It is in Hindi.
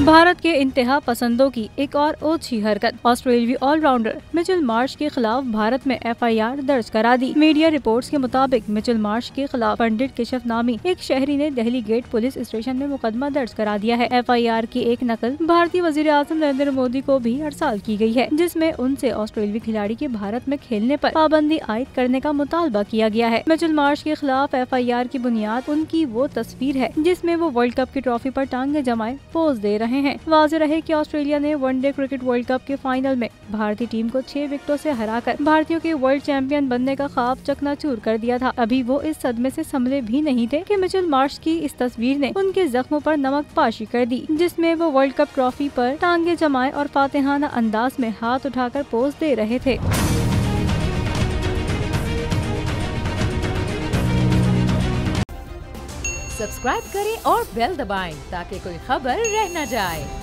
भारत के इंतहा पसंदों की एक और ओछी हरकत। ऑस्ट्रेलियाई ऑलराउंडर मिचेल मार्श के खिलाफ भारत में FIR दर्ज करा दी। मीडिया रिपोर्ट्स के मुताबिक मिचेल मार्श के खिलाफ पंडित केशव नामी एक शहरी ने दिल्ली गेट पुलिस स्टेशन में मुकदमा दर्ज करा दिया है। FIR की एक नकल भारतीय वजीर आज़म नरेंद्र मोदी को भी अरसाल की गई है, जिसमें उनसे ऑस्ट्रेलियाई खिलाड़ी के भारत में खेलने पर पाबंदी आयद करने का मुतालबा किया गया है। मिचेल मार्श के खिलाफ FIR की बुनियाद उनकी वो तस्वीर है जिसमें वो वर्ल्ड कप की ट्रॉफी पर टांगे जमाए पोज दे रहे हैं। वाज़ेह रहे कि ऑस्ट्रेलिया ने वनडे क्रिकेट वर्ल्ड कप के फाइनल में भारतीय टीम को 6 विकेटों से हराकर भारतीयों के वर्ल्ड चैंपियन बनने का ख्वाब चकनाचूर कर दिया था। अभी वो इस सदमे से संभले भी नहीं थे कि मिचेल मार्श की इस तस्वीर ने उनके जख्मों पर नमक पाशी कर दी, जिसमें वो वर्ल्ड कप ट्रॉफी पर टांगे जमाए और फातिहाना अंदाज में हाथ उठाकर पोज दे रहे थे। सब्सक्राइब करें और बेल दबाएं ताकि कोई खबर रह न जाए।